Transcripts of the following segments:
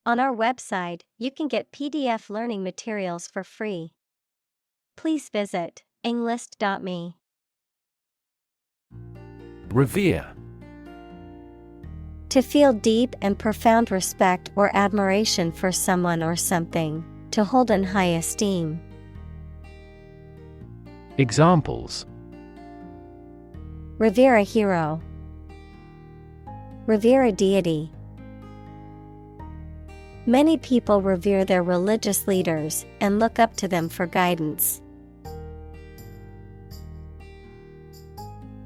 On our website, you can get PDF learning materials for free. Please visit englist.me. Revere. To feel deep and profound respect or admiration for someone or something, to hold in high esteem. Examples: Revere a hero. Revere a deity. Many people revere their religious leaders and look up to them for guidance.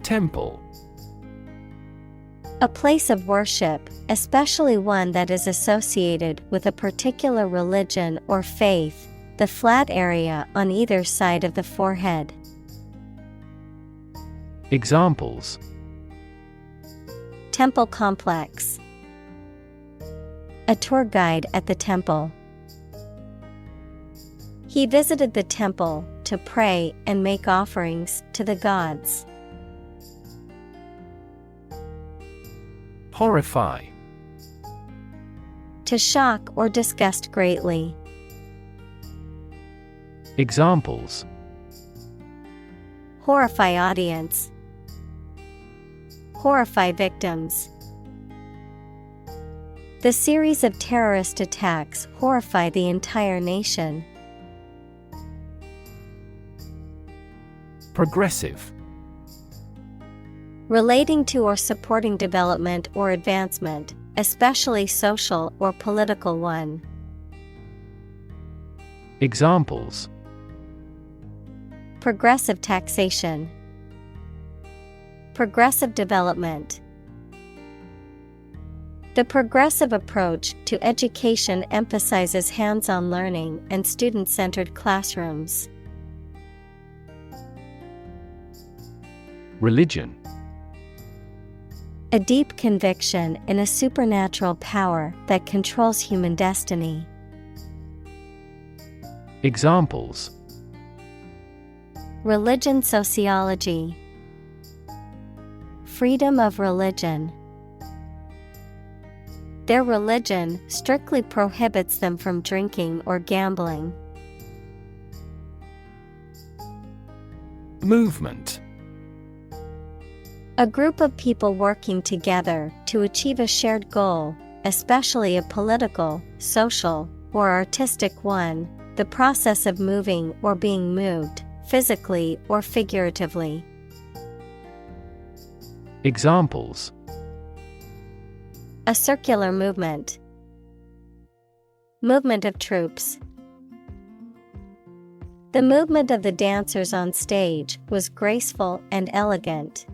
Temple. A place of worship, especially one that is associated with a particular religion or faith, the flat area on either side of the forehead. Examples: Temple complex. A tour guide at the temple. He visited the temple to pray and make offerings to the gods. Horrify. To shock or disgust greatly. Examples: Horrify audience. Horrify victims. The series of terrorist attacks horrify the entire nation. Progressive. Relating to or supporting development or advancement, especially social or political one. Examples: Progressive taxation. Progressive development. The progressive approach to education emphasizes hands-on learning and student-centered classrooms. Religion. A deep conviction in a supernatural power that controls human destiny. Examples: Religion sociology. Freedom of religion. Their religion strictly prohibits them from drinking or gambling. Movement. A group of people working together to achieve a shared goal, especially a political, social, or artistic one, the process of moving or being moved, physically or figuratively. Examples: A circular movement. Movement of troops. The movement of the dancers on stage was graceful and elegant.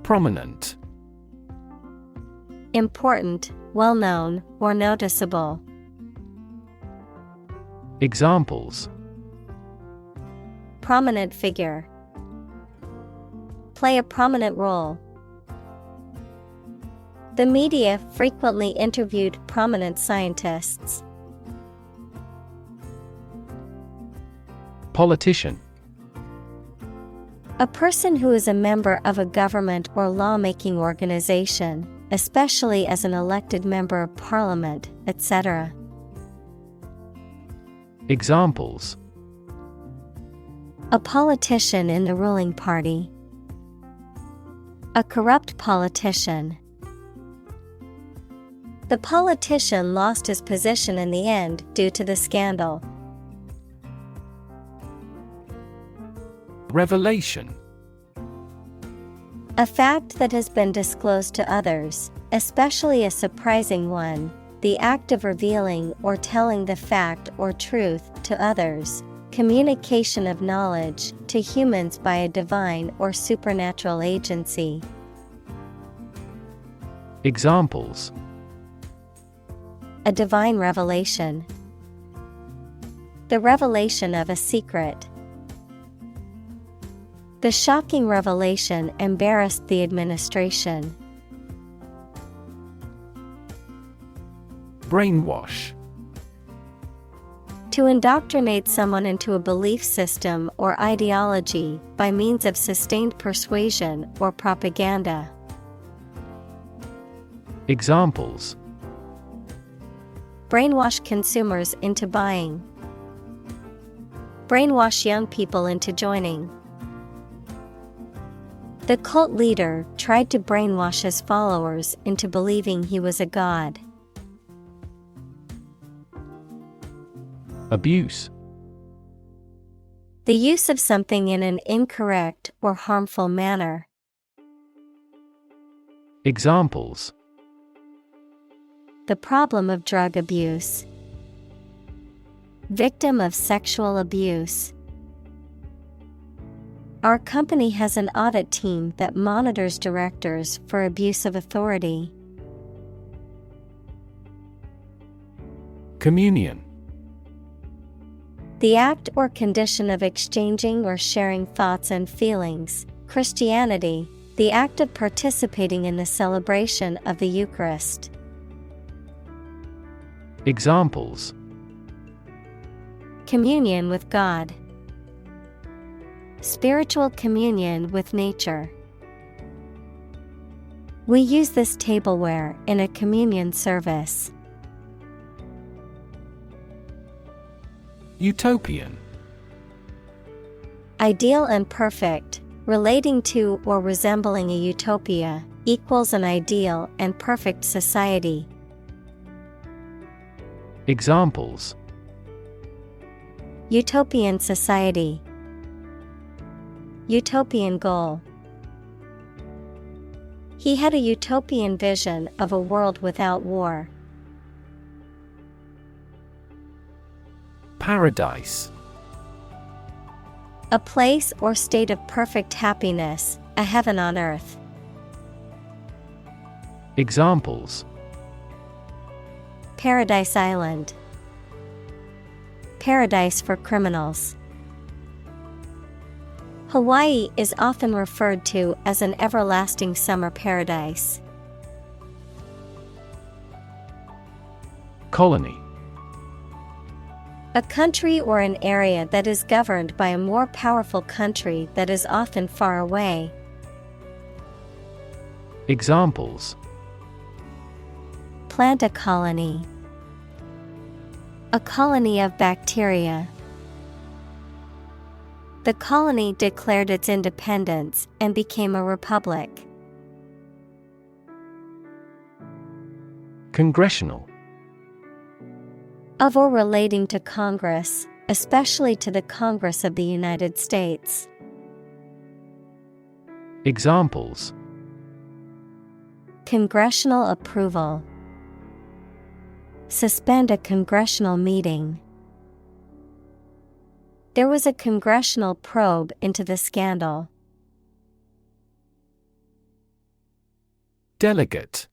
Prominent. Important, well-known, or noticeable. Examples: Prominent figure. Play a prominent role. The media frequently interviewed prominent scientists. Politician. A person who is a member of a government or lawmaking organization, especially as an elected member of parliament, etc. Examples: A politician in the ruling party. A corrupt politician. The politician lost his position in the end due to the scandal. Revelation. A fact that has been disclosed to others, especially a surprising one, the act of revealing or telling the fact or truth to others, communication of knowledge to humans by a divine or supernatural agency. Examples: A divine revelation. The revelation of a secret. The shocking revelation embarrassed the administration. Brainwash. To indoctrinate someone into a belief system or ideology by means of sustained persuasion or propaganda. Examples: brainwash consumers into buying, brainwash young people into joining. The cult leader tried to brainwash his followers into believing he was a god. Abuse. The use of something in an incorrect or harmful manner. Examples: the problem of drug abuse, victim of sexual abuse. Our company has an audit team that monitors directors for abuse of authority. Communion. The act or condition of exchanging or sharing thoughts and feelings. Christianity, the act of participating in the celebration of the Eucharist. Examples: communion with God, spiritual communion with nature. We use this tableware in a communion service. Utopian. Ideal and perfect, relating to or resembling a utopia, equals an ideal and perfect society. Examples: utopian society, utopian goal. He had a utopian vision of a world without war. Paradise. A place or state of perfect happiness, a heaven on earth. Examples: Paradise Island, paradise for criminals. Hawaii is often referred to as an everlasting summer paradise. Colony. A country or an area that is governed by a more powerful country that is often far away. Examples: plant a colony, a colony of bacteria. The colony declared its independence and became a republic. Congressional. Of or relating to Congress, especially to the Congress of the United States. Examples: congressional approval, suspend a congressional meeting. There was a congressional probe into the scandal. Delegate.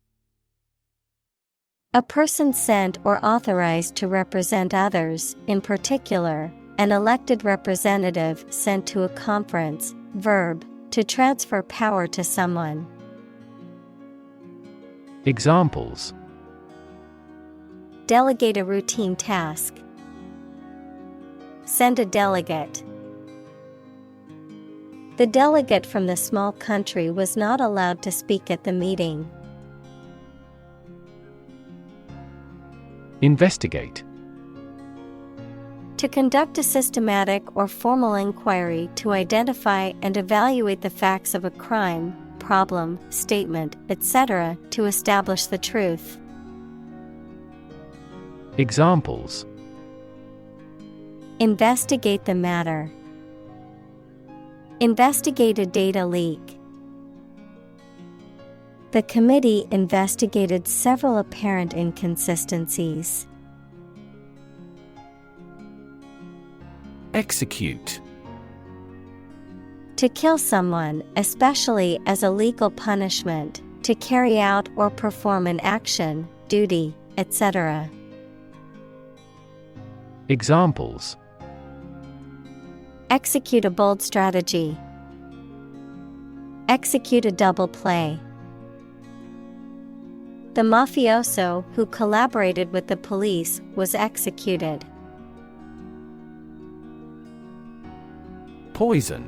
A person sent or authorized to represent others, in particular, an elected representative sent to a conference. Verb, to transfer power to someone. Examples: delegate a routine task, send a delegate. The delegate from the small country was not allowed to speak at the meeting. Investigate. To conduct a systematic or formal inquiry to identify and evaluate the facts of a crime, problem, statement, etc., to establish the truth. Examples: investigate the matter, investigate a data leak. The committee investigated several apparent inconsistencies. Execute. To kill someone, especially as a legal punishment, to carry out or perform an action, duty, etc. Examples: execute a bold strategy, execute a double play. The mafioso who collaborated with the police was executed. Poison.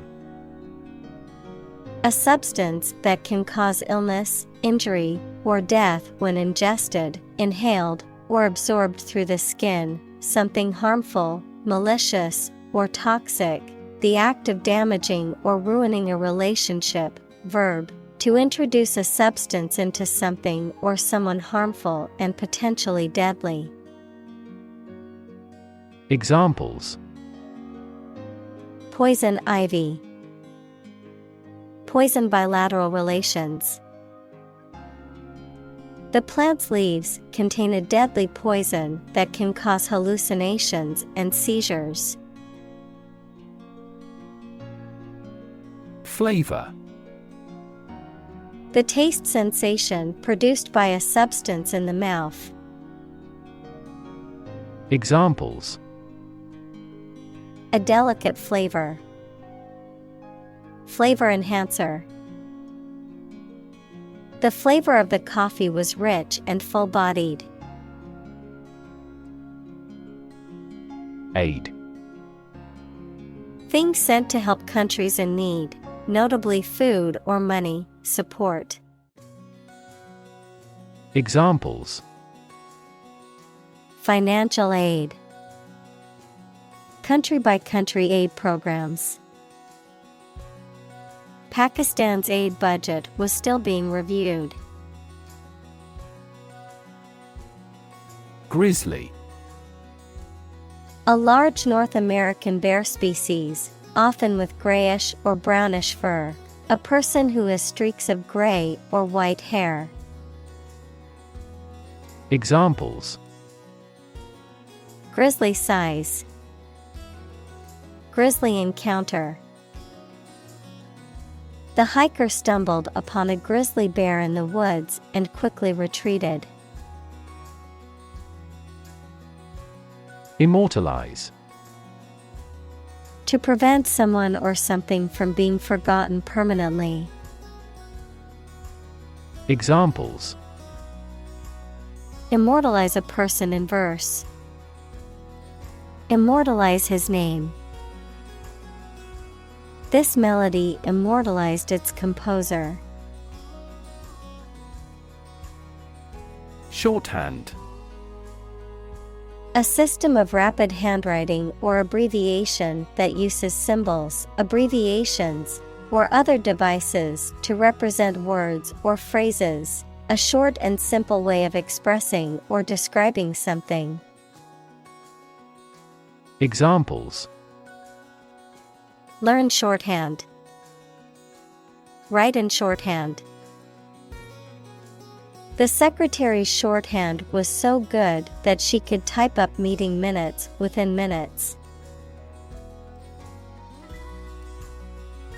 A substance that can cause illness, injury, or death when ingested, inhaled, or absorbed through the skin, something harmful, malicious, or toxic, the act of damaging or ruining a relationship. Verb, to introduce a substance into something or someone harmful and potentially deadly. Examples: Poison ivy. Poison bilateral relations. The plant's leaves contain a deadly poison that can cause hallucinations and seizures. Flavor. The taste sensation produced by a substance in the mouth. Examples: A delicate flavor. Flavor enhancer. The flavor of the coffee was rich and full-bodied. Aid. Things sent to help countries in need, notably food or money, support. Examples: Financial aid. Country-by-country aid programs. Pakistan's aid budget was still being reviewed. Grizzly. A large North American bear species, often with grayish or brownish fur. A person who has streaks of gray or white hair. Examples: Grizzly size. Grisly encounter. The hiker stumbled upon a grizzly bear in the woods and quickly retreated. Immortalize. To prevent someone or something from being forgotten permanently. Examples: Immortalize a person in verse. Immortalize his name. This melody immortalized its composer. Shorthand. A system of rapid handwriting or abbreviation that uses symbols, abbreviations, or other devices to represent words or phrases, a short and simple way of expressing or describing something. Examples: Learn shorthand. Write in shorthand. The secretary's shorthand was so good that she could type up meeting minutes within minutes.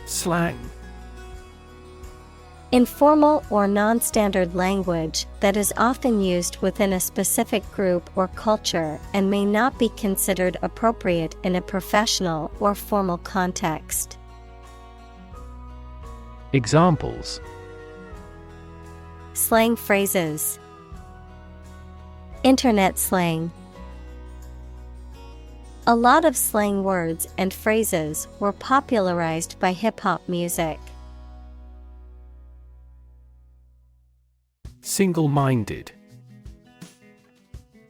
Slang. Informal or non-standard language that is often used within a specific group or culture and may not be considered appropriate in a professional or formal context. Examples: Slang phrases. Internet slang. A lot of slang words and phrases were popularized by hip-hop music. Single-minded.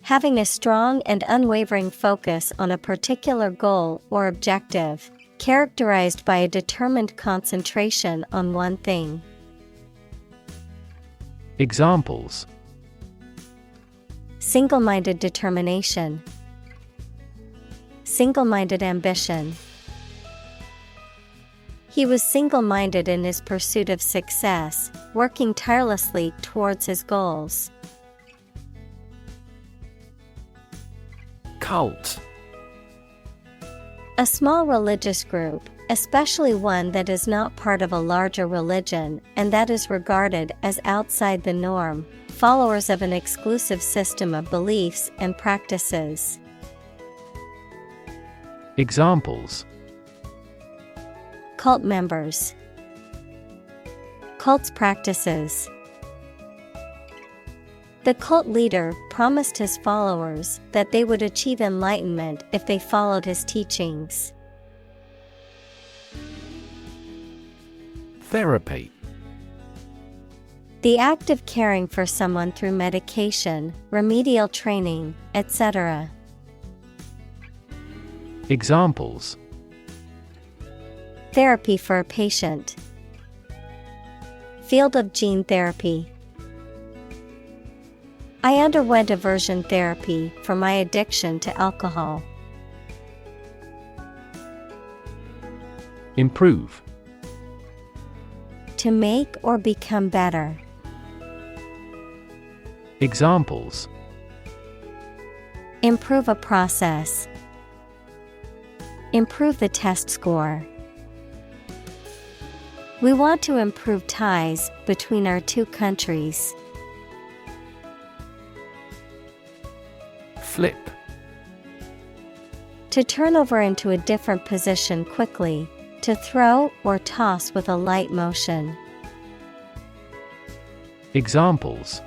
Having a strong and unwavering focus on a particular goal or objective, characterized by a determined concentration on one thing. Examples: Single-minded determination. Single-minded ambition. He was single-minded in his pursuit of success, working tirelessly towards his goals. Cult. A small religious group, especially one that is not part of a larger religion and that is regarded as outside the norm, followers of an exclusive system of beliefs and practices. Examples: Cult members. Cult's practices. The cult leader promised his followers that they would achieve enlightenment if they followed his teachings. Therapy. The act of caring for someone through medication, remedial training, etc. Examples: Therapy for a patient. Field of gene therapy. I underwent aversion therapy for my addiction to alcohol. Improve. To make or become better. Examples: Improve a process. Improve the test score. We want to improve ties between our two countries. Flip. To turn over into a different position quickly, to throw or toss with a light motion. Examples: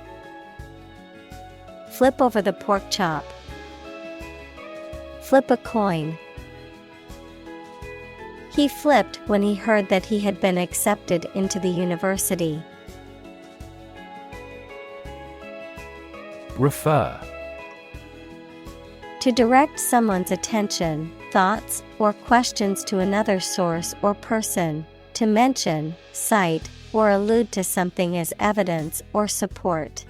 Flip over the pork chop. Flip a coin. He flipped when he heard that he had been accepted into the university. Refer. To direct someone's attention, thoughts, or questions to another source or person, to mention, cite, or allude to something as evidence or support.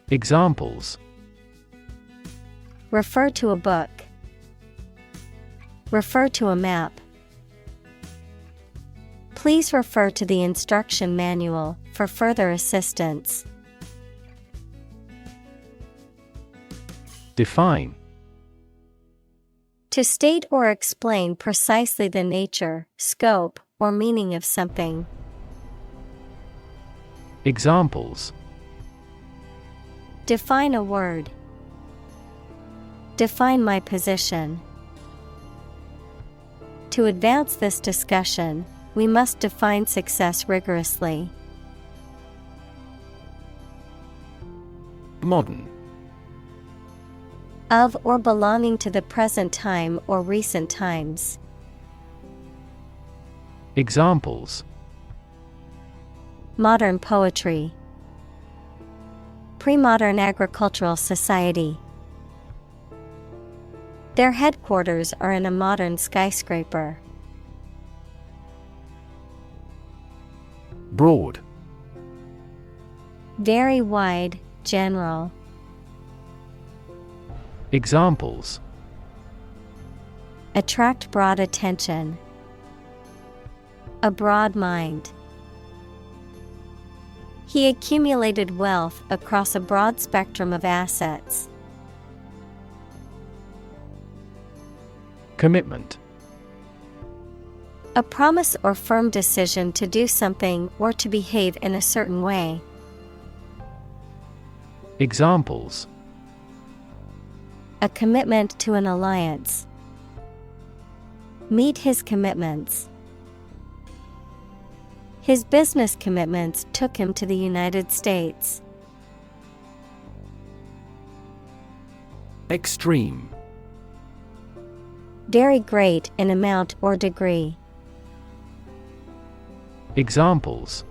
Examples: Refer to a book. Refer to a map. Please refer to the instruction manual for further assistance. Define. To state or explain precisely the nature, scope, or meaning of something. Examples: Define a word. Define my position. To advance this discussion, we must define success rigorously. Modern. Of or belonging to the present time or recent times. Examples: Modern poetry. Pre-modern agricultural society. Their headquarters are in a modern skyscraper. Broad. Very wide, general. Examples: Attract broad attention. A broad mind. He accumulated wealth across a broad spectrum of assets. Commitment. A promise or firm decision to do something or to behave in a certain way. Examples: A commitment to an alliance. Meet his commitments. His business commitments took him to the United States. Extreme. Very great in amount or degree. Examples: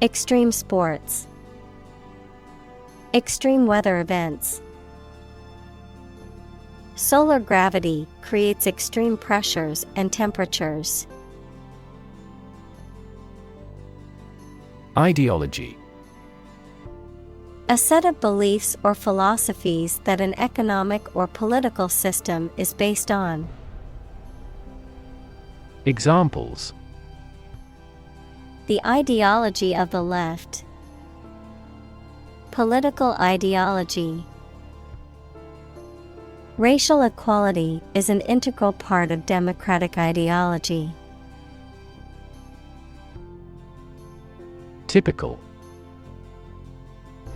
Extreme sports. Extreme weather events. Solar gravity creates extreme pressures and temperatures. Ideology. A set of beliefs or philosophies that an economic or political system is based on. Examples: The ideology of the left. Political ideology. Racial equality is an integral part of democratic ideology. Typical.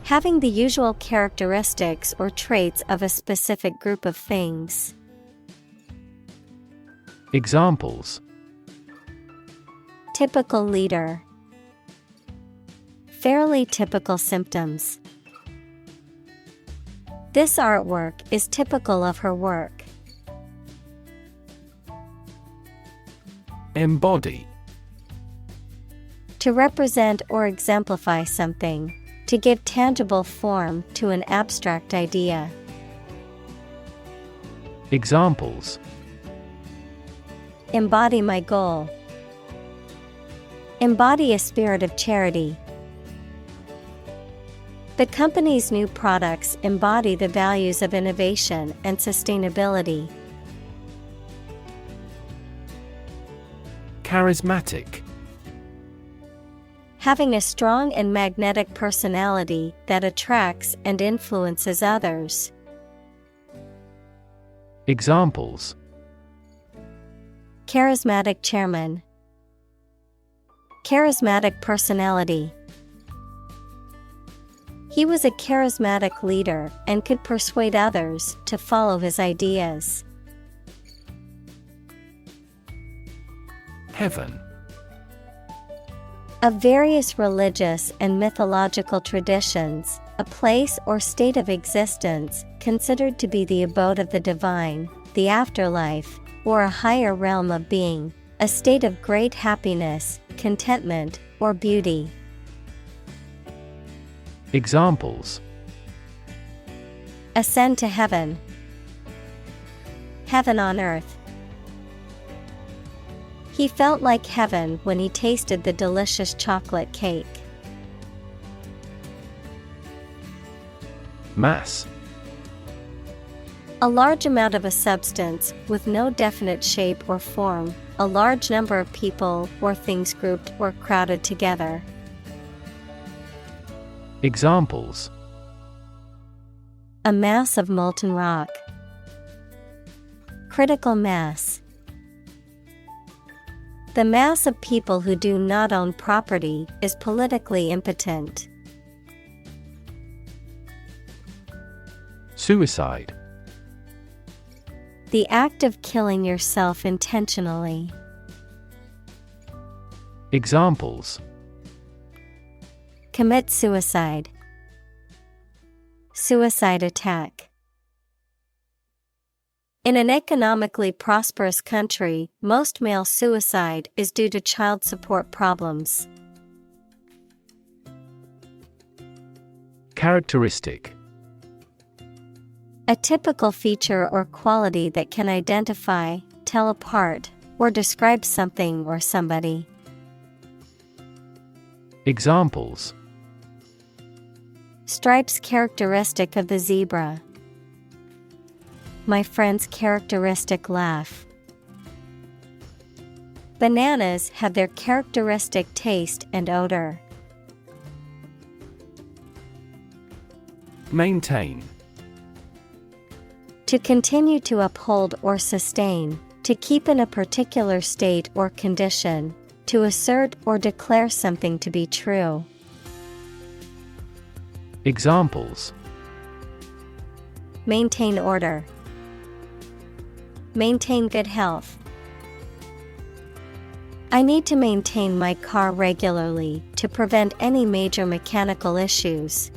Having the usual characteristics or traits of a specific group of things. Examples: Typical leader. Fairly typical symptoms. This artwork is typical of her work. Embody. To represent or exemplify something. To give tangible form to an abstract idea. Examples: Embody my goal. Embody a spirit of charity. The company's new products embody the values of innovation and sustainability. Charismatic. Having a strong and magnetic personality that attracts and influences others. Examples: Charismatic chairman. Charismatic personality. He was a charismatic leader and could persuade others to follow his ideas. Heaven. Of various religious and mythological traditions, a place or state of existence considered to be the abode of the divine, the afterlife, or a higher realm of being, a state of great happiness, contentment, or beauty. Examples: Ascend to heaven. Heaven on earth. He felt like heaven when he tasted the delicious chocolate cake. Mass. A large amount of a substance with no definite shape or form, a large number of people or things grouped or crowded together. Examples: A mass of molten rock. Critical mass. The mass of people who do not own property is politically impotent. Suicide. The act of killing yourself intentionally. Examples: Commit suicide. Suicide attack. In an economically prosperous country, most male suicide is due to child support problems. Characteristic. A typical feature or quality that can identify, tell apart, or describe something or somebody. Examples: Stripes characteristic of the zebra. My friend's characteristic laugh. Bananas have their characteristic taste and odor. Maintain. To continue to uphold or sustain, to keep in a particular state or condition, to assert or declare something to be true. Examples: Maintain order. Maintain good health. I need to maintain my car regularly to prevent any major mechanical issues.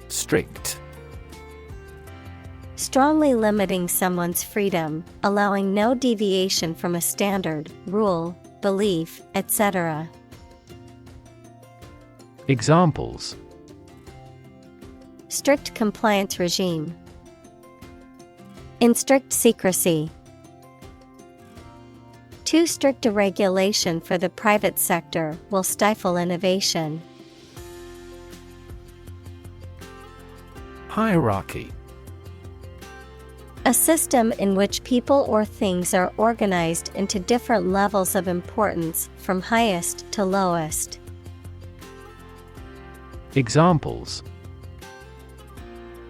Strict. Strongly limiting someone's freedom, allowing no deviation from a standard, rule, belief, etc. Examples: Strict compliance regime. In strict secrecy. Too strict a regulation for the private sector will stifle innovation. Hierarchy. A system in which people or things are organized into different levels of importance from highest to lowest. Examples: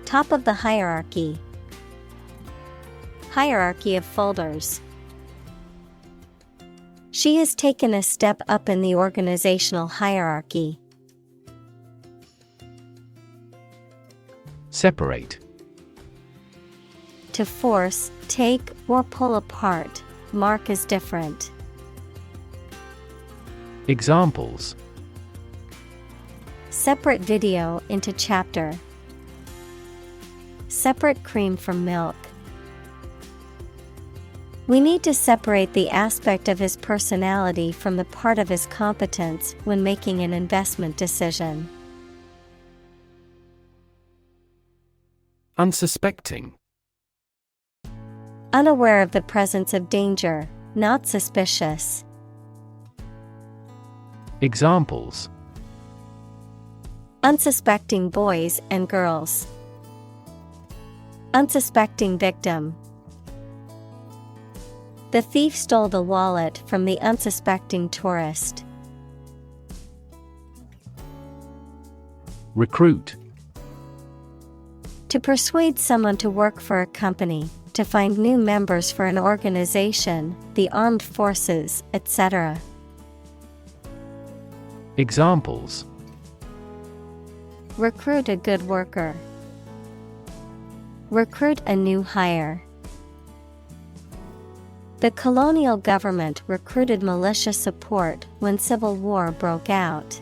Top of the hierarchy. Hierarchy of folders. She has taken a step up in the organizational hierarchy. Separate. To force, take, or pull apart, mark as different. Examples: Separate video into chapter. Separate cream from milk. We need to separate the aspect of his personality from the part of his competence when making an investment decision. Unsuspecting. Unaware of the presence of danger, not suspicious. Examples: Unsuspecting boys and girls. Unsuspecting victim. The thief stole the wallet from the unsuspecting tourist. Recruit. To persuade someone to work for a company, to find new members for an organization, the armed forces, etc. Examples: Recruit a good worker. Recruit a new hire. The colonial government recruited militia support when civil war broke out.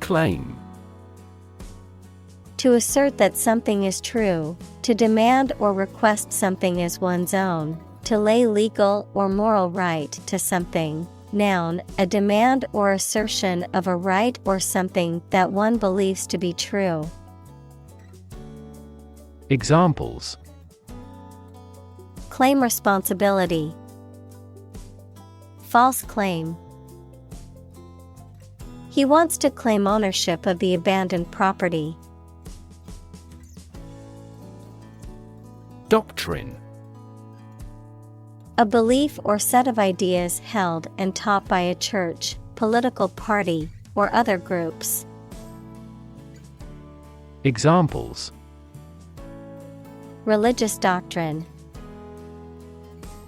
Claim. To assert that something is true, to demand or request something as one's own, to lay legal or moral right to something. Noun, a demand or assertion of a right or something that one believes to be true. Examples: Claim responsibility. False claim. He wants to claim ownership of the abandoned property. Doctrine. A belief or set of ideas held and taught by a church, political party, or other groups. Examples: Religious doctrine.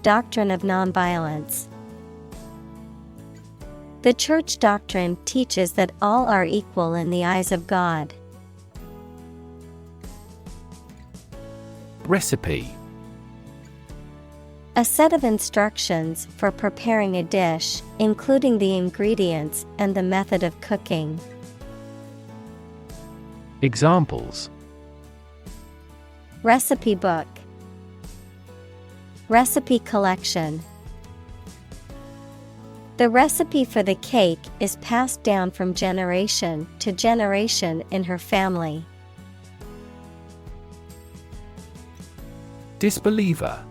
Doctrine of nonviolence. The church doctrine teaches that all are equal in the eyes of God. Recipe. A set of instructions for preparing a dish, including the ingredients and the method of cooking. Examples: Recipe book. Recipe collection. The recipe for the cake is passed down from generation to generation in her family. Disbeliever.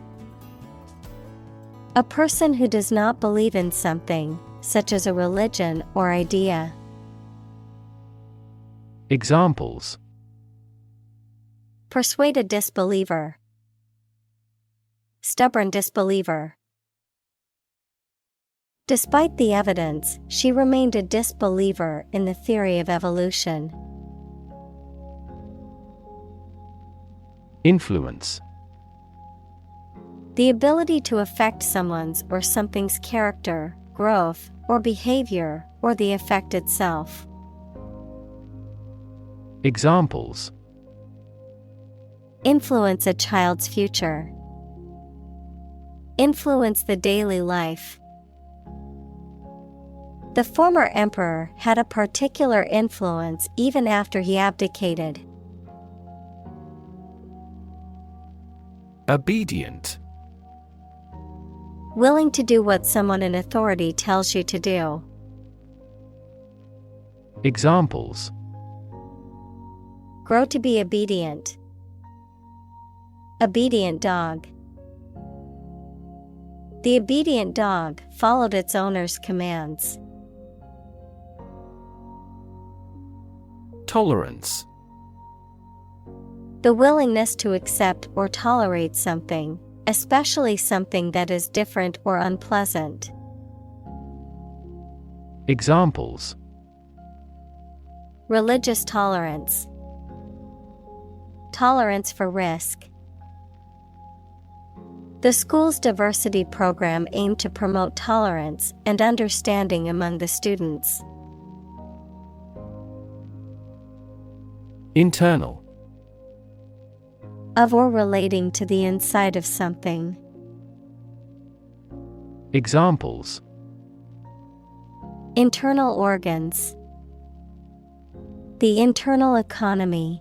A person who does not believe in something, such as a religion or idea. Examples: Persuade a disbeliever. Stubborn disbeliever. Despite the evidence, she remained a disbeliever in the theory of evolution. Influence. The ability to affect someone's or something's character, growth, or behavior, or the effect itself. Examples: Influence a child's future. Influence the daily life. The former emperor had a particular influence even after he abdicated. Obedient. Willing to do what someone in authority tells you to do. Examples: Grow to be obedient. Obedient dog. The obedient dog followed its owner's commands. Tolerance. The willingness to accept or tolerate something, especially something that is different or unpleasant. Examples: Religious tolerance. Tolerance for risk. The school's diversity program aimed to promote tolerance and understanding among the students. Internal. Of or relating to the inside of something. Examples: Internal organs. The internal economy.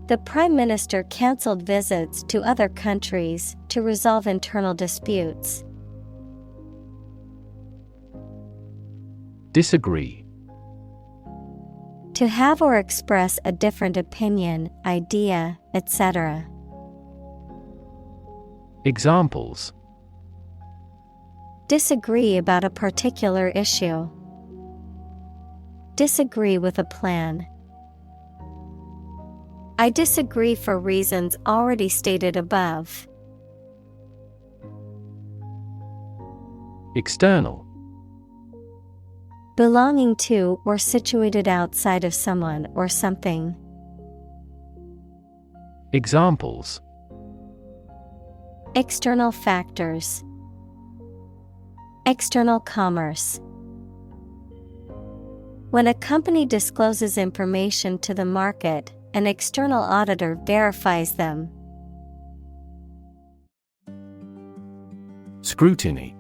The Prime Minister cancelled visits to other countries to resolve internal disputes. Disagree. To have or express a different opinion, idea, etc. Examples: disagree about a particular issue. Disagree with a plan. I disagree for reasons already stated above. External. Belonging to or situated outside of someone or something. Examples: external factors. External commerce. When a company discloses information to the market, an external auditor verifies them. Scrutiny.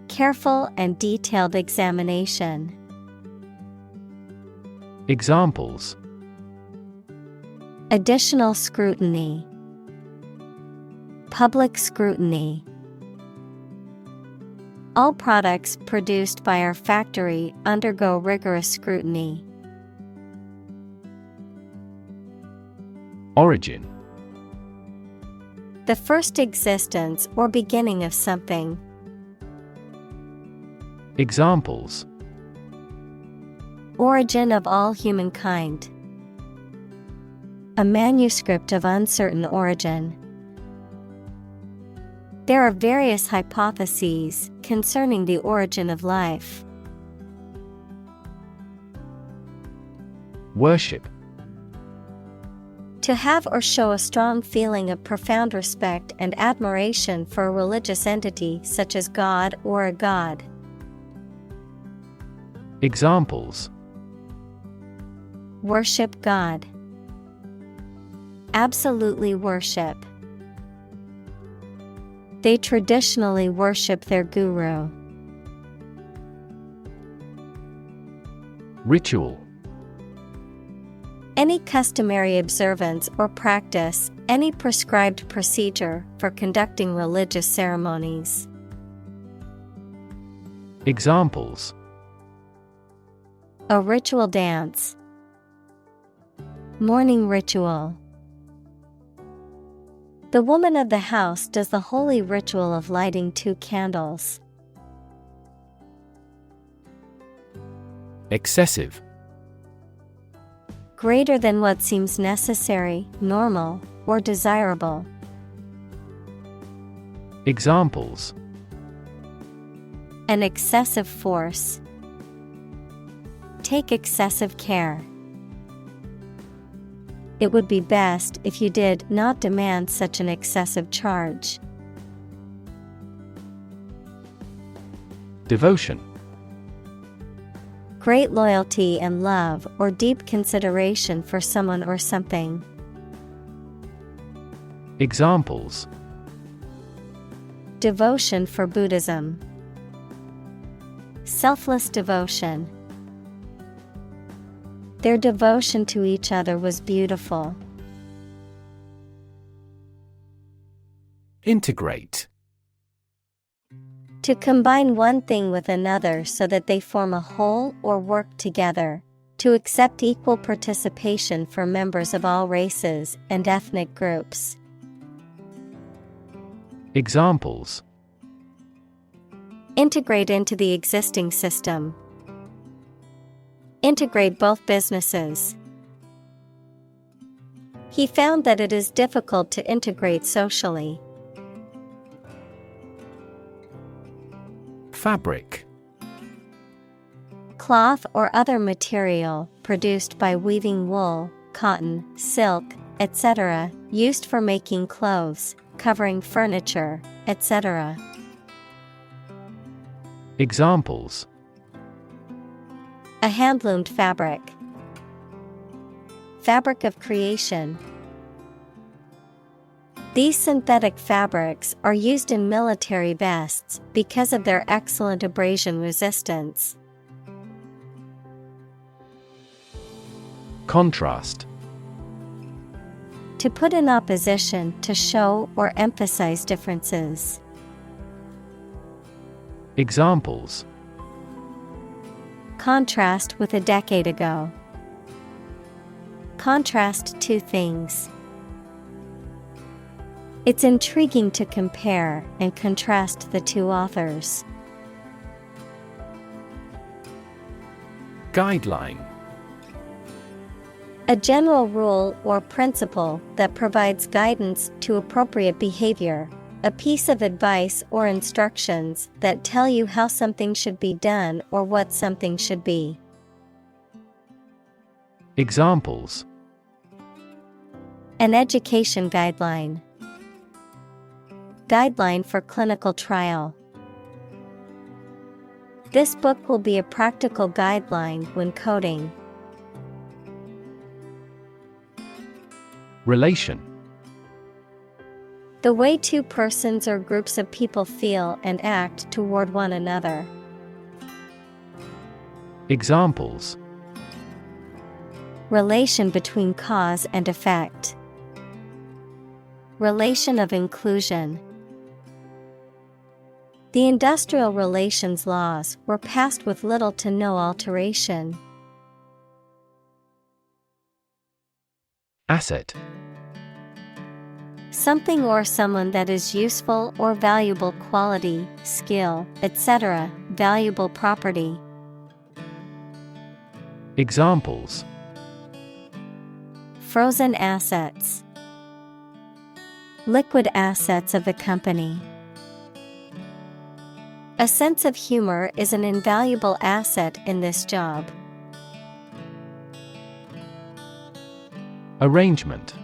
Careful and detailed examination. Examples: additional scrutiny. Public scrutiny. All products produced by our factory undergo rigorous scrutiny. Origin. The first existence or beginning of something. Examples: origin of all humankind. A manuscript of uncertain origin. There are various hypotheses concerning the origin of life. Worship. To have or show a strong feeling of profound respect and admiration for a religious entity such as God or a god. Examples: worship God. Absolutely worship. They traditionally worship their guru. Ritual. Any customary observance or practice, any prescribed procedure for conducting religious ceremonies. Examples: a ritual dance. Morning ritual. The woman of the house does the holy ritual of lighting 2 candles. Excessive. Greater than what seems necessary, normal, or desirable. Examples: an excessive force. Take excessive care. It would be best if you did not demand such an excessive charge. Devotion. Great loyalty and love or deep consideration for someone or something. Examples: devotion for Buddhism. Selfless devotion. Their devotion to each other was beautiful. Integrate. To combine one thing with another so that they form a whole or work together. To accept equal participation for members of all races and ethnic groups. Examples: integrate into the existing system. Integrate both businesses. He found that it is difficult to integrate socially. Fabric. Cloth or other material produced by weaving wool, cotton, silk, etc., used for making clothes, covering furniture, etc. Examples: a hand-loomed fabric. Fabric of creation. These synthetic fabrics are used in military vests because of their excellent abrasion resistance. Contrast. To put in opposition, to show or emphasize differences. Examples: Contrast with a decade ago. Contrast two things. It's intriguing to compare and contrast the two authors. Guideline: A general rule or principle that provides guidance to appropriate behavior, a piece of advice or instructions that tell you how something should be done or what something should be. Examples: An education guideline. Guideline for clinical trial. This book will be a practical guideline when coding. Relation: The way two persons or groups of people feel and act toward one another. Examples: Relation between cause and effect. Relation of inclusion. The industrial relations laws were passed with little to no alteration. Asset: Something or someone that is useful or valuable quality, skill, etc., valuable property. Examples: Frozen assets. Liquid assets of the company. A sense of humor is an invaluable asset in this job. Arrangement: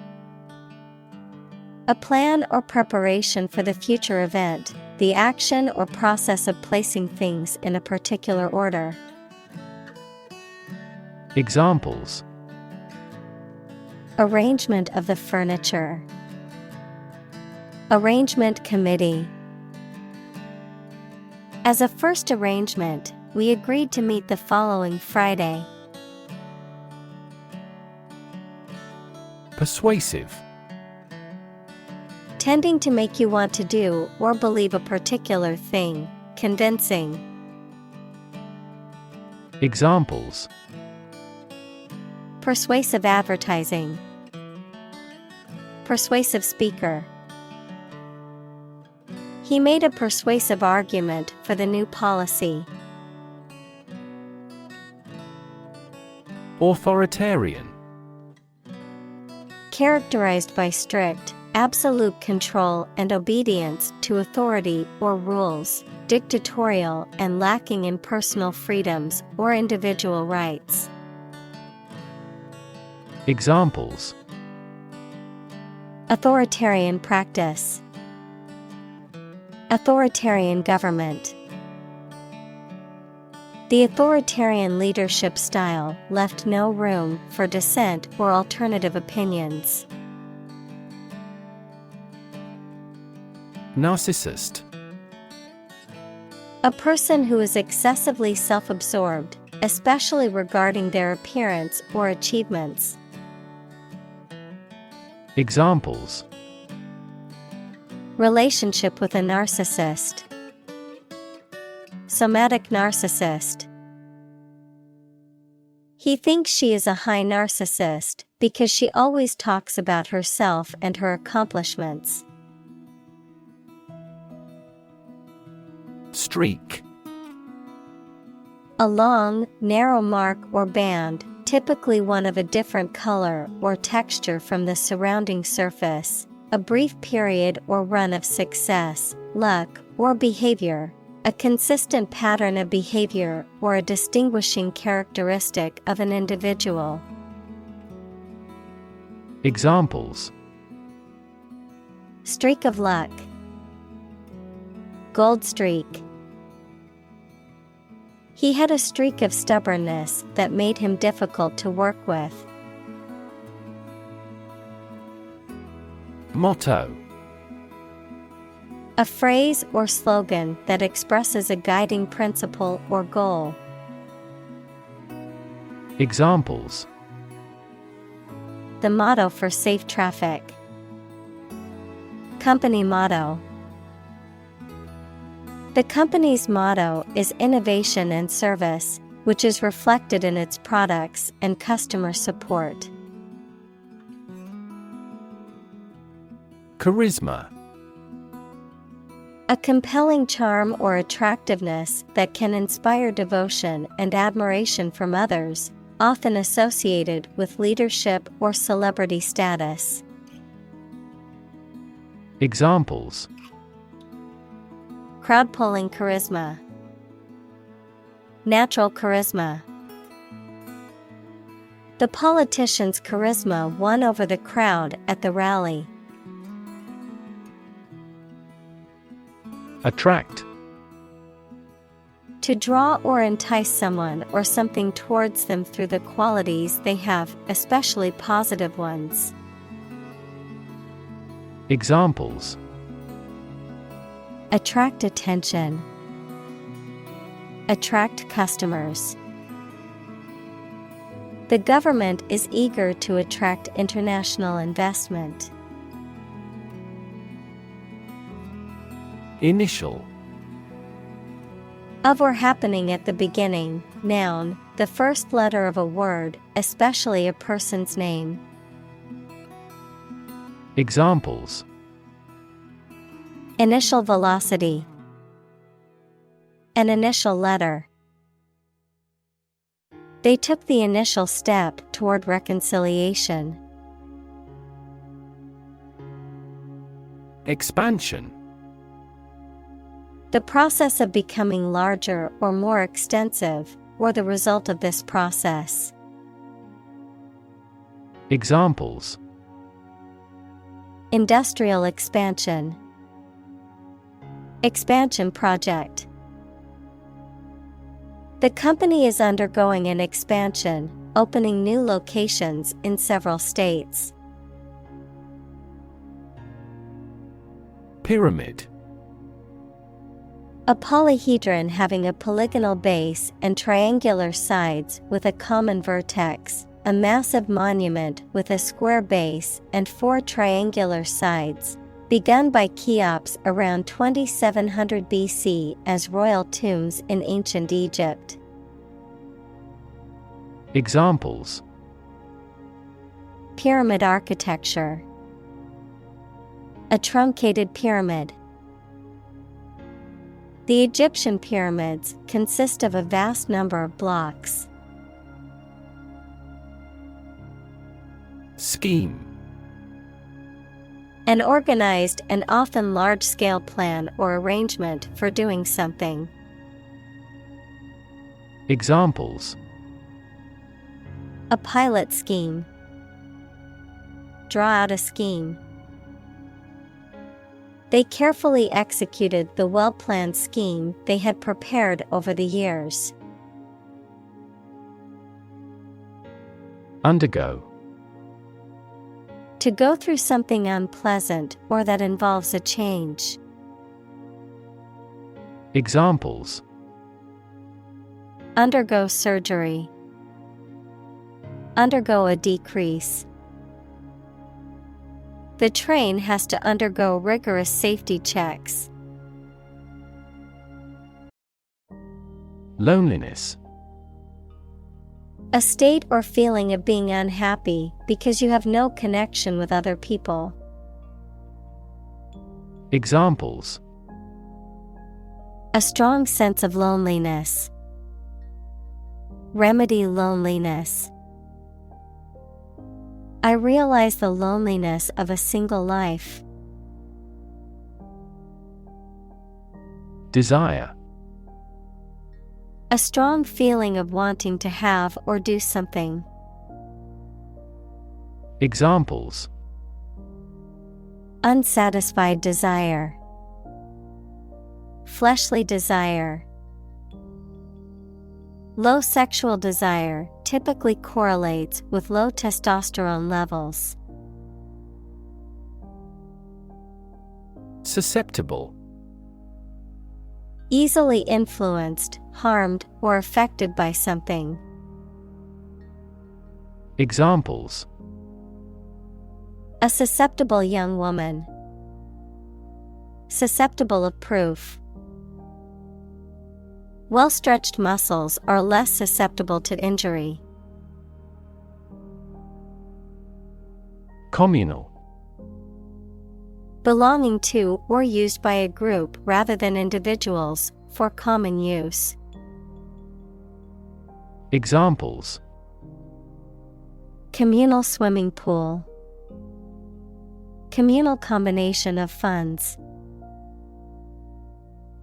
A plan or preparation for the future event, the action or process of placing things in a particular order. Examples: Arrangement of the furniture. Arrangement committee. As a first arrangement, we agreed to meet the following Friday. Persuasive: Tending to make you want to do or believe a particular thing, convincing. Examples: Persuasive advertising. Persuasive speaker. He made a persuasive argument for the new policy. Authoritarian: Characterized by strict, absolute control and obedience to authority or rules, dictatorial and lacking in personal freedoms or individual rights. Examples: Authoritarian practice. Authoritarian government. The authoritarian leadership style left no room for dissent or alternative opinions. Narcissist: A person who is excessively self-absorbed, especially regarding their appearance or achievements. Examples: Relationship with a narcissist. Somatic narcissist. He thinks she is a high narcissist because she always talks about herself and her accomplishments. Streak: A long, narrow mark or band, typically one of a different color or texture from the surrounding surface, a brief period or run of success, luck, or behavior, a consistent pattern of behavior or a distinguishing characteristic of an individual. Examples: Streak of luck. Gold streak. He had a streak of stubbornness that made him difficult to work with. Motto: A phrase or slogan that expresses a guiding principle or goal. the motto for safe traffic. Company motto. The company's motto is innovation and service, which is reflected in its products and customer support. Charisma. A compelling charm or attractiveness that can inspire devotion and admiration from others, often associated with leadership or celebrity status. Examples: Crowd-pulling charisma. Natural charisma. The politician's charisma won over the crowd at the rally. Attract. To draw or entice someone or something towards them through the qualities they have, especially positive ones. Examples: Attract attention. Attract customers. The government is eager to attract international investment. Initial. Of or happening at the beginning, noun, the first letter of a word, especially a person's name. Examples: Initial velocity. An initial letter. They took the initial step toward reconciliation. Expansion. The process of becoming larger or more extensive, or the result of this process. Examples: Industrial expansion. Expansion project. The company is undergoing an expansion, opening new locations in several states. Pyramid. A polyhedron having a polygonal base and triangular sides with a common vertex, a massive monument with a square base and 4 triangular sides, begun by Cheops around 2700 BC as royal tombs in ancient Egypt. Examples: Pyramid architecture. A truncated pyramid. The Egyptian pyramids consist of a vast number of blocks. Scheme. An organized and often large-scale plan or arrangement for doing something. Examples: A pilot scheme. Draw out a scheme. They carefully executed the well-planned scheme they had prepared over the years. Undergo. To go through something unpleasant or that involves a change. Examples: Undergo surgery. Undergo a decrease. The train has to undergo rigorous safety checks. Loneliness. A state or feeling of being unhappy because you have no connection with other people. Examples: A strong sense of loneliness. Remedy loneliness. I realize the loneliness of a single life. Desire. A strong feeling of wanting to have or do something. Examples: Unsatisfied desire. Fleshly desire. Low sexual desire typically correlates with low testosterone levels. Susceptible. Easily influenced, harmed, or affected by something. Examples: A susceptible young woman. Susceptible of proof. Well-stretched muscles are less susceptible to injury. Communal. Belonging to or used by a group rather than individuals, for common use. Examples: Communal swimming pool. Communal combination of funds.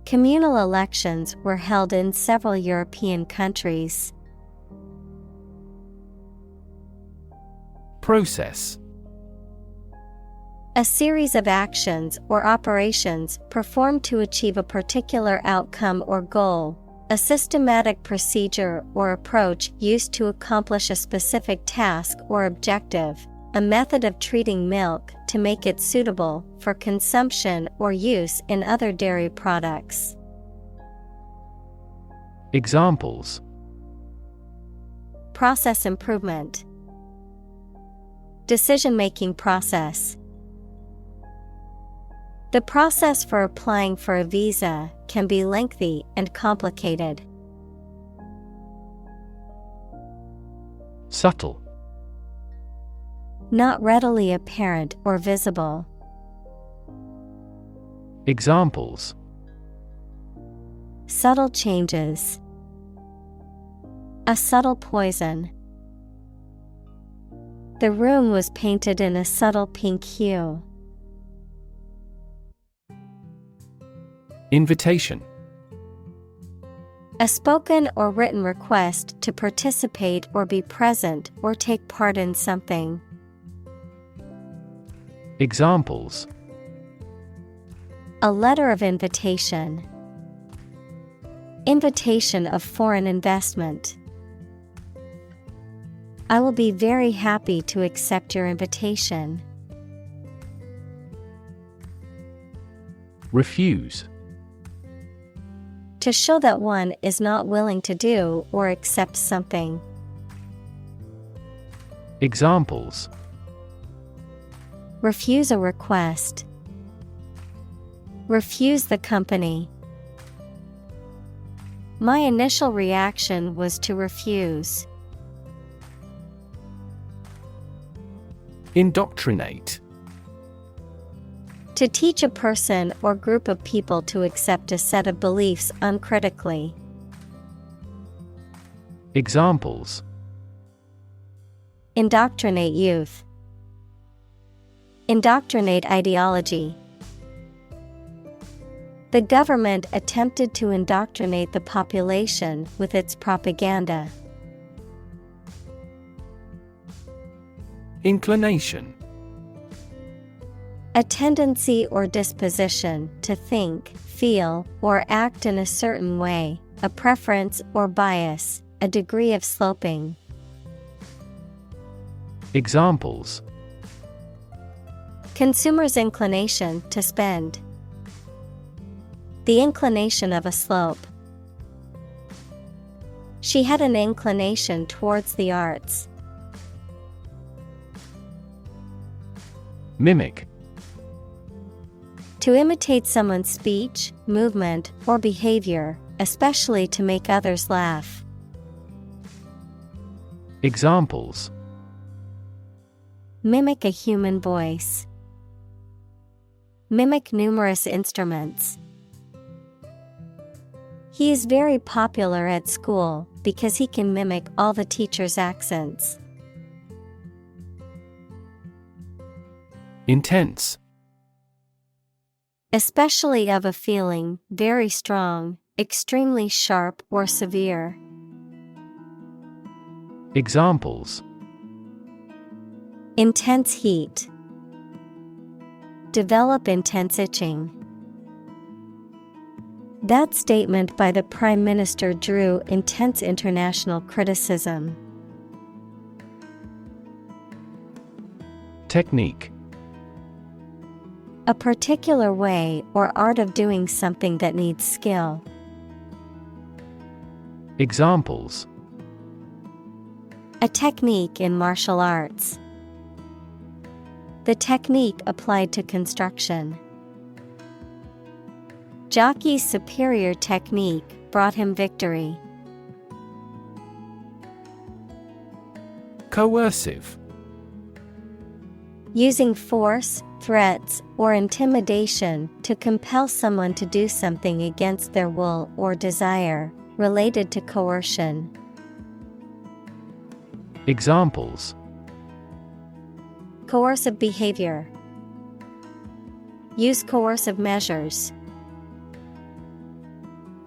Communal elections were held in several European countries. Process. A series of actions or operations performed to achieve a particular outcome or goal. A systematic procedure or approach used to accomplish a specific task or objective. A method of treating milk to make it suitable for consumption or use in other dairy products. Examples: Process improvement. Decision-making process. The process for applying for a visa can be lengthy and complicated. Subtle. Not readily apparent or visible. Examples: Subtle changes. A subtle poison. The room was painted in a subtle pink hue. Invitation. A spoken or written request to participate or be present or take part in something. Examples: A letter of invitation. Invitation of foreign investment. I will be very happy to accept your invitation. Refuse. To show that one is not willing to do or accept something. Examples: Refuse a request. Refuse the company. My initial reaction was to refuse. Indoctrinate. To teach a person or group of people to accept a set of beliefs uncritically. Examples: Indoctrinate youth. Indoctrinate ideology. The government attempted to indoctrinate the population with its propaganda. Inclination. A tendency or disposition to think, feel, or act in a certain way, a preference or bias, a degree of sloping. Examples: Consumer's inclination to spend. The inclination of a slope. She had an inclination towards the arts. Mimic. To imitate someone's speech, movement, or behavior, especially to make others laugh. Examples: Mimic a human voice. Mimic numerous instruments. He is very popular at school because he can mimic all the teachers' accents. Intense. Especially of a feeling, very strong, extremely sharp or severe. Examples: Intense heat. Develop intense itching. That statement by the Prime Minister drew intense international criticism. Technique. A particular way or art of doing something that needs skill. Examples: A technique in martial arts. The technique applied to construction. Jockey's superior technique brought him victory. Coercive. Using force, threats, or intimidation to compel someone to do something against their will or desire, related to coercion. Examples: Coercive behavior. Use coercive measures.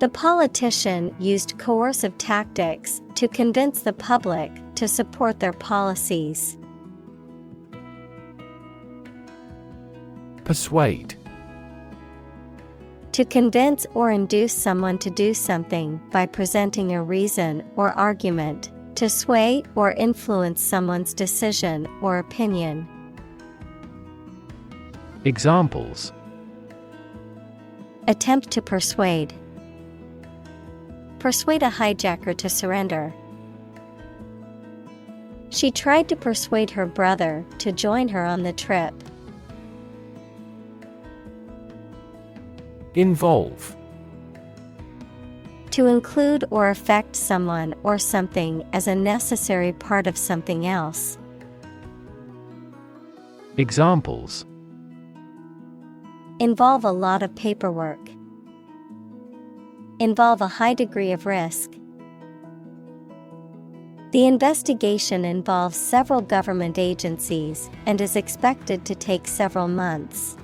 The politician used coercive tactics to convince the public to support their policies. Persuade. To convince or induce someone to do something by presenting a reason or argument, to sway or influence someone's decision or opinion. Examples: Attempt to persuade. Persuade a hijacker to surrender. She tried to persuade her brother to join her on the trip. Involve. To include or affect someone or something as a necessary part of something else. Examples: Involve a lot of paperwork. Involve a high degree of risk. The investigation involves several government agencies and is expected to take several months.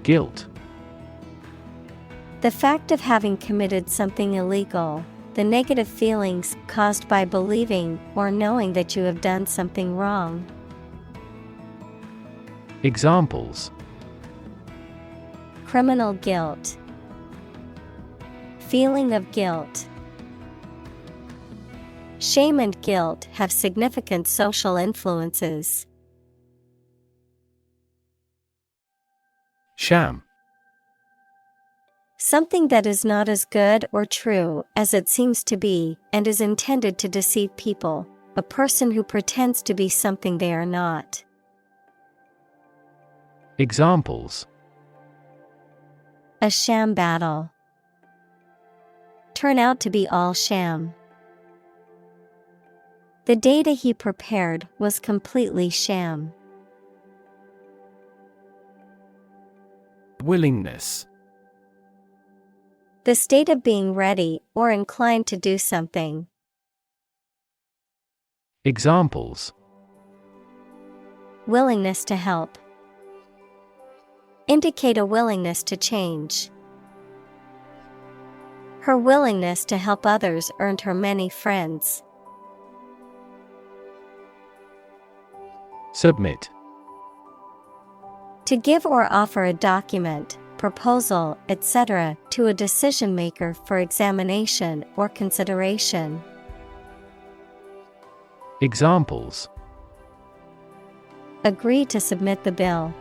Guilt. The fact of having committed something illegal, the negative feelings caused by believing or knowing that you have done something wrong. Examples: Criminal guilt. Feeling of guilt. Shame and guilt have significant social influences. Sham. Something that is not as good or true as it seems to be and is intended to deceive people, a person who pretends to be something they are not. Examples: A sham battle. Turn out to be all sham. The data he prepared was completely sham. Willingness. The state of being ready or inclined to do something. Examples: Willingness to help. Indicate a willingness to change. Her willingness to help others earned her many friends. Submit. To give or offer a document, proposal, etc., to a decision maker for examination or consideration. Examples: Agree to submit the bill.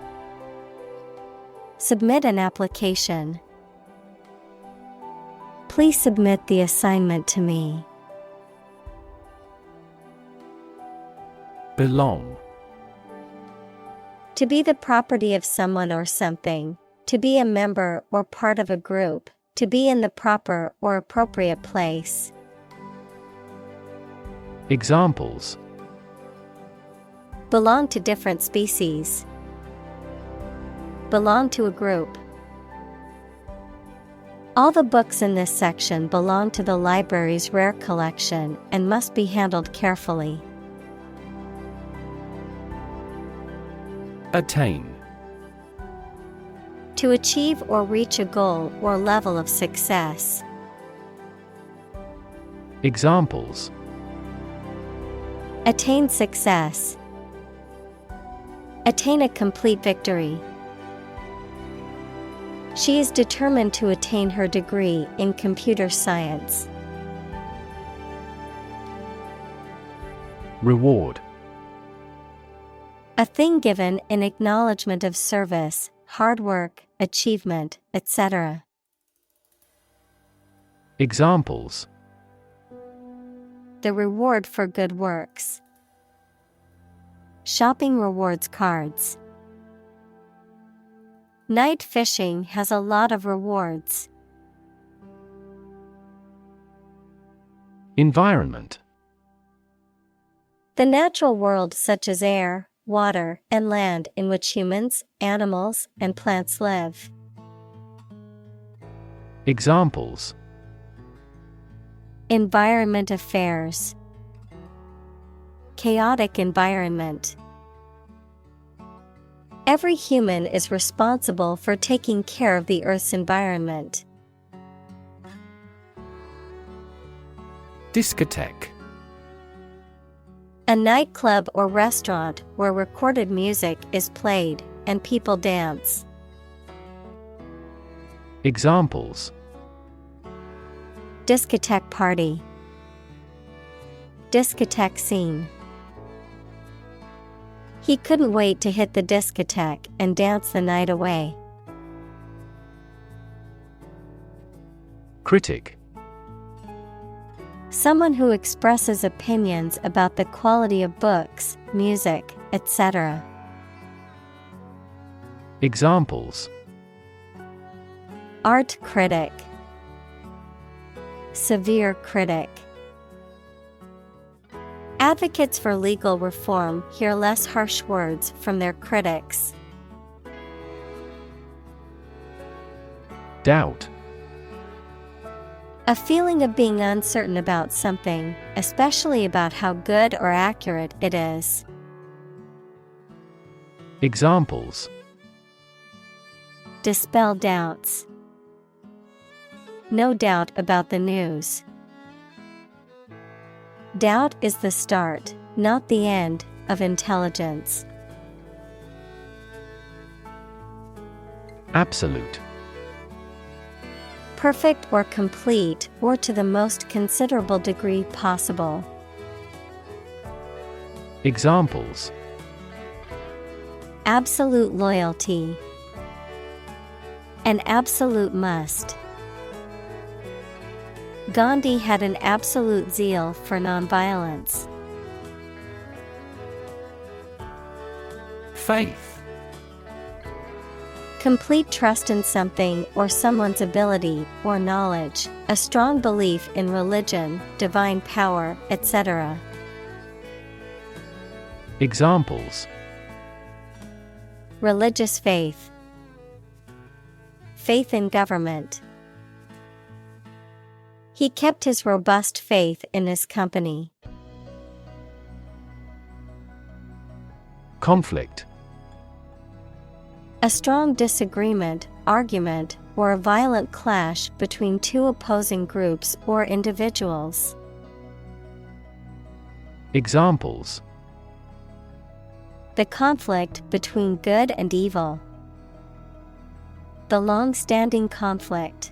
Submit an application. Please submit the assignment to me. Belong. To be the property of someone or something, to be a member or part of a group, to be in the proper or appropriate place. Examples: Belong to different species. Belong to a group. All the books in this section belong to the library's rare collection and must be handled carefully. Attain. To achieve or reach a goal or level of success. Examples: Attain success. Attain a complete victory. She is determined to attain her degree in computer science. Reward. A thing given in acknowledgement of service, hard work, achievement, etc. Examples: The reward for good works. shopping rewards cards. Night fishing has a lot of rewards. Environment. The natural world such as air, water, and land in which humans, animals, and plants live. Examples. Environment affairs. Chaotic environment. Every human is responsible for taking care of the Earth's environment. Discotheque. A nightclub or restaurant where recorded music is played and people dance. Examples. Discotheque party. Discotheque scene. He couldn't wait to hit the discotheque and dance the night away. Critic. Someone who expresses opinions about the quality of books, music, etc. Examples. Art critic. Severe critic. Advocates for legal reform hear less harsh words from their critics. Doubt. A feeling of being uncertain about something, especially about how good or accurate it is. Examples. Dispel doubts. No doubt about the news. Doubt is the start, not the end, of intelligence. Absolute. Perfect or complete, or to the most considerable degree possible. Examples. Absolute loyalty. An absolute must. Gandhi had an absolute zeal for nonviolence. Faith. Complete trust in something or someone's ability or knowledge, a strong belief in religion, divine power, etc. Examples. Religious faith. Faith in government. He kept his robust faith in his company. Conflict. A strong disagreement, argument, or a violent clash between two opposing groups or individuals. Examples. The conflict between good and evil. The long-standing conflict.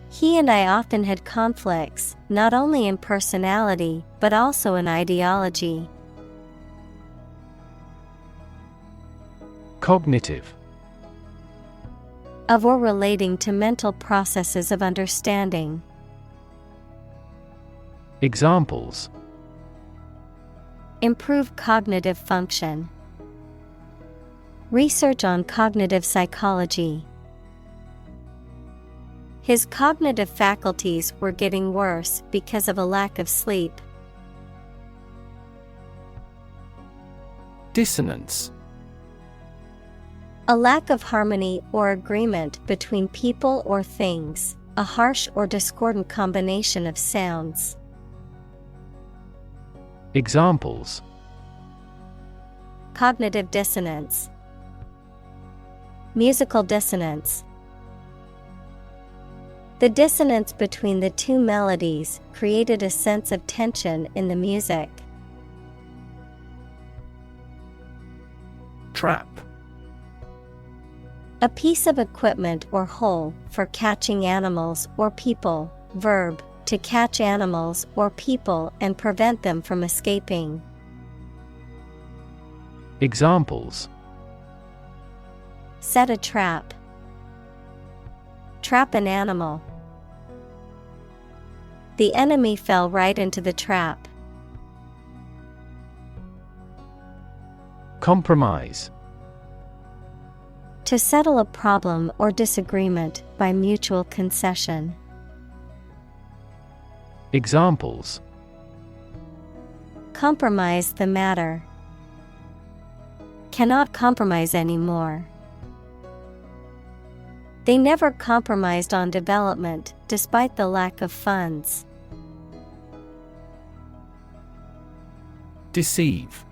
He and I often had conflicts, not only in personality, but also in ideology. Cognitive. Of or relating to mental processes of understanding. Examples. Improve cognitive function. Research on cognitive psychology. His cognitive faculties were getting worse because of a lack of sleep. Dissonance. A lack of harmony or agreement between people or things, a harsh or discordant combination of sounds. Examples. Cognitive dissonance. Musical dissonance. The dissonance between the two melodies created a sense of tension in the music. Trap. A piece of equipment or hole for catching animals or people. Verb, to catch animals or people and prevent them from escaping. Examples. Set a trap. Trap an animal. The enemy fell right into the trap. Compromise. To settle a problem or disagreement by mutual concession. Examples: Compromise the matter. Cannot compromise anymore. They never compromised on development, despite the lack of funds. Deceive.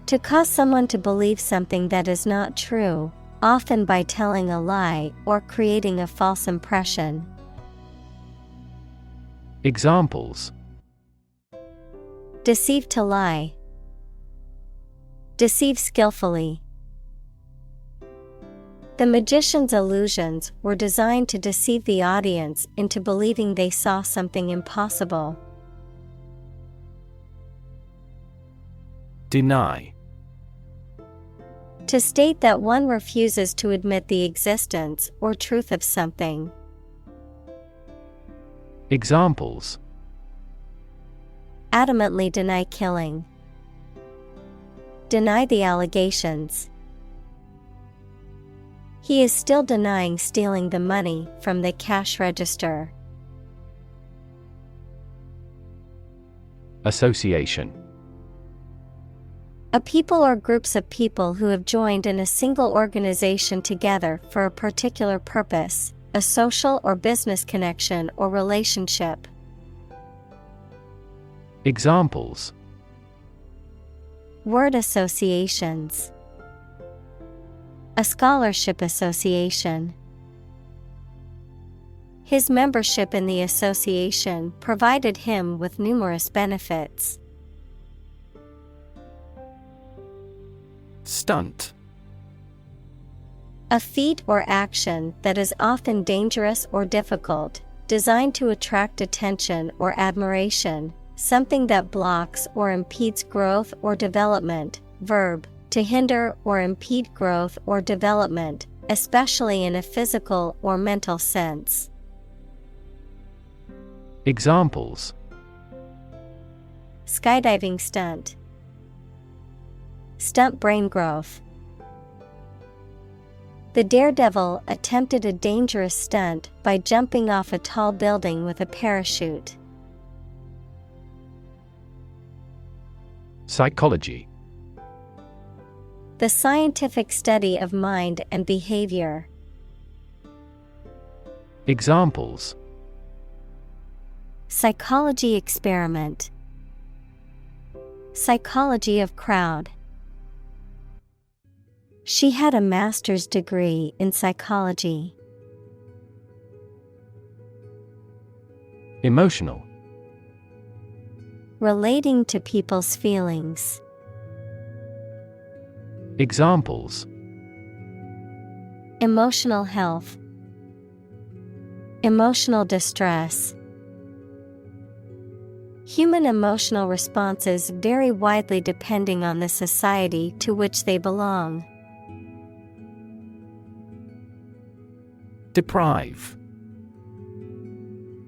To cause someone to believe something that is not true, often by telling a lie or creating a false impression. Examples: Deceive to lie. Deceive skillfully. The magician's illusions were designed to deceive the audience into believing they saw something impossible. Deny. To state that one refuses to admit the existence or truth of something. Examples: Adamantly deny killing. Deny the allegations. He is still denying stealing the money from the cash register. Association. A people or groups of people who have joined in a single organization together for a particular purpose, a social or business connection or relationship. Examples: Word associations. A scholarship association. His membership in the association provided him with numerous benefits. Stunt. A feat or action that is often dangerous or difficult, designed to attract attention or admiration, something that blocks or impedes growth or development. Verb: to hinder or impede growth or development, especially in a physical or mental sense. Examples: Skydiving stunt. Stunt brain growth. The daredevil attempted a dangerous stunt by jumping off a tall building with a parachute. Psychology. The scientific study of mind and behavior. Examples: Psychology experiment. Psychology of crowd. She had a master's degree in psychology. Emotional. Relating to people's feelings. Examples: Emotional health. Emotional distress. Human emotional responses vary widely depending on the society to which they belong. Deprive.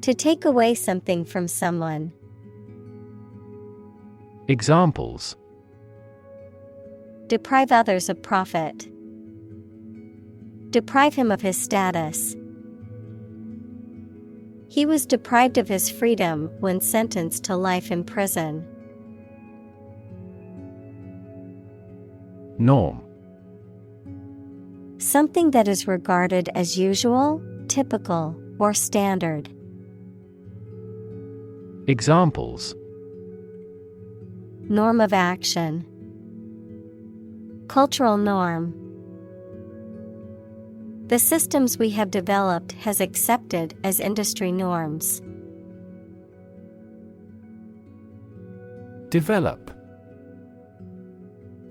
To take away something from someone. Examples: Deprive others of profit. Deprive him of his status. He was deprived of his freedom when sentenced to life in prison. Norm. Something that is regarded as usual, typical, or standard. Examples: Norm of action. Cultural norm. The systems we have developed has accepted as industry norms. Develop.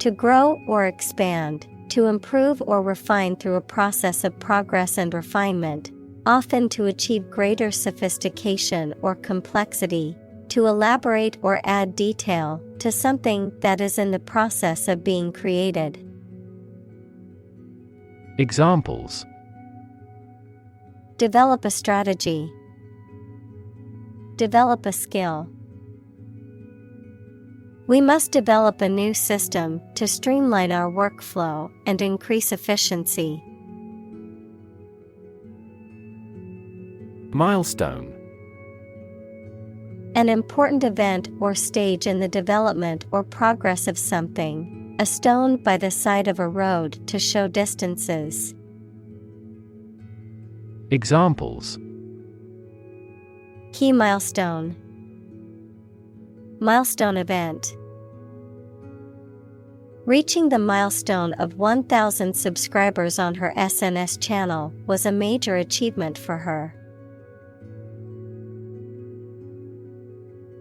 To grow or expand, to improve or refine through a process of progress and refinement, often to achieve greater sophistication or complexity, to elaborate or add detail to something that is in the process of being created. Examples: Develop a strategy. Develop a skill. We must develop a new system to streamline our workflow and increase efficiency. Milestone. An important event or stage in the development or progress of something, a stone by the side of a road to show distances. Examples: Key milestone. Milestone event. Reaching the milestone of 1,000 subscribers on her SNS channel was a major achievement for her.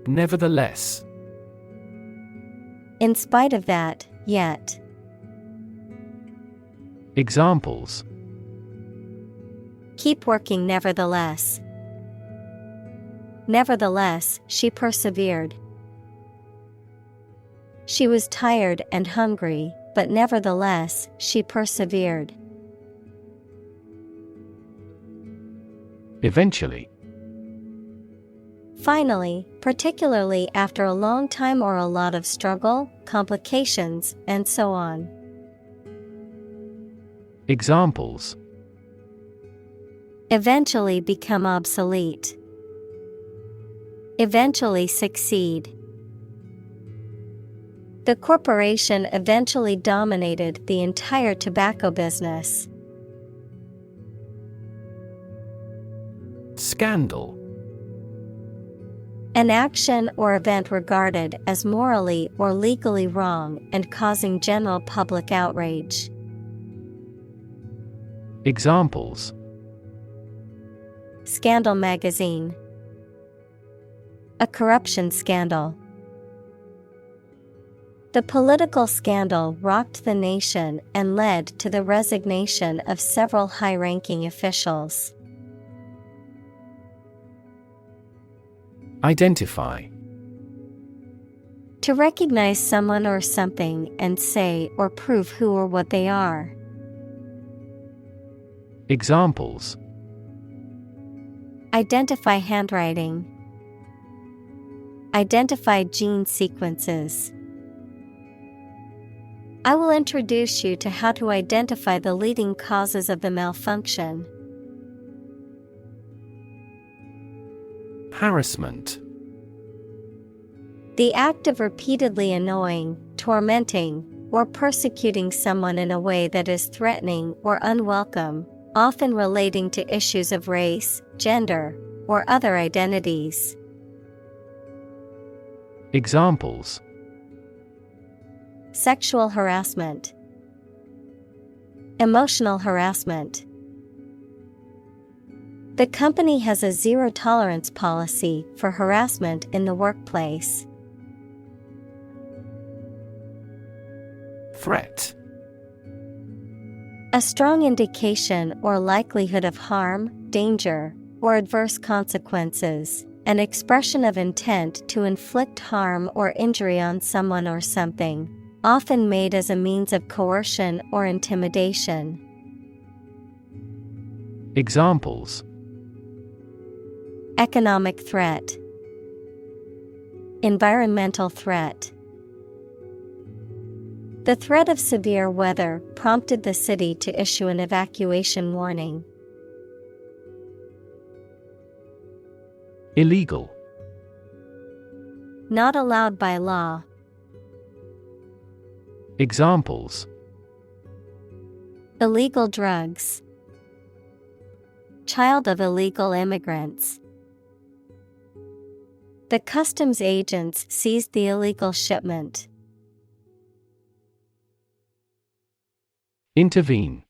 Nevertheless. In spite of that, yet. Examples: Keep working nevertheless. Nevertheless, she persevered. She was tired and hungry, but nevertheless, she persevered. Eventually. Finally, particularly after a long time or a lot of struggle, complications, and so on. Examples: Eventually become obsolete. Eventually succeed. The corporation eventually dominated the entire tobacco business. Scandal. An action or event regarded as morally or legally wrong and causing general public outrage. Examples: Scandal magazine. A corruption scandal. The political scandal rocked the nation and led to the resignation of several high-ranking officials. Identify. To recognize someone or something and say or prove who or what they are. Examples: Identify handwriting. Identify gene sequences. I will introduce you to how to identify the leading causes of the malfunction. Harassment. The act of repeatedly annoying, tormenting, or persecuting someone in a way that is threatening or unwelcome, often relating to issues of race, gender, or other identities. Examples: Sexual harassment. Emotional harassment. The company has a zero-tolerance policy for harassment in the workplace. Threat. A strong indication or likelihood of harm, danger, or adverse consequences. An expression of intent to inflict harm or injury on someone or something, often made as a means of coercion or intimidation. Examples: Economic threat. Environmental threat. The threat of severe weather prompted the city to issue an evacuation warning. Illegal. Not allowed by law. Examples: Illegal drugs. Child of illegal immigrants. The customs agents seized the illegal shipment. Intervene.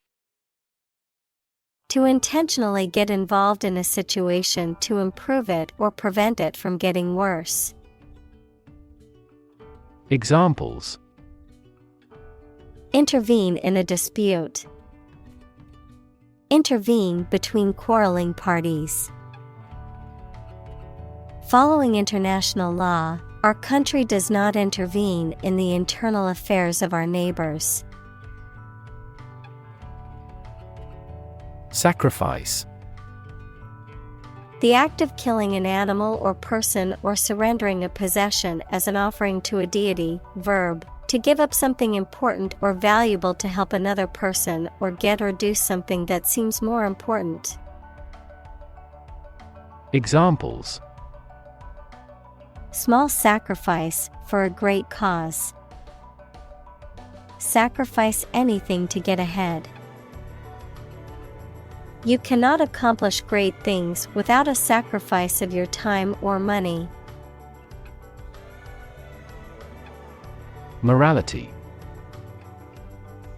To intentionally get involved in a situation to improve it or prevent it from getting worse. Examples: Intervene in a dispute. Intervene between quarreling parties. Following international law, our country does not intervene in the internal affairs of our neighbors. Sacrifice. The act of killing an animal or person or surrendering a possession as an offering to a deity. Verb, to give up something important or valuable to help another person or get or do something that seems more important. Examples: Small sacrifice for a great cause. Sacrifice anything to get ahead. You cannot accomplish great things without a sacrifice of your time or money. Morality.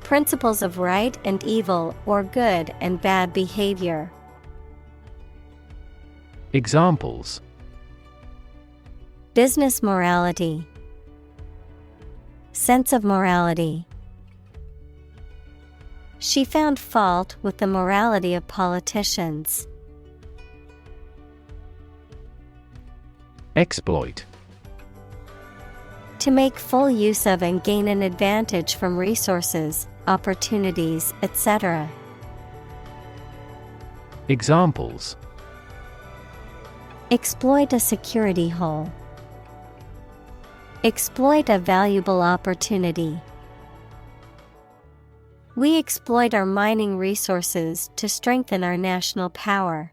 Principles of right and evil or good and bad behavior. Examples: Business morality. Sense of morality. She found fault with the morality of politicians. Exploit. To make full use of and gain an advantage from resources, opportunities, etc. Examples: Exploit a security hole. Exploit a valuable opportunity. We exploit our mining resources to strengthen our national power.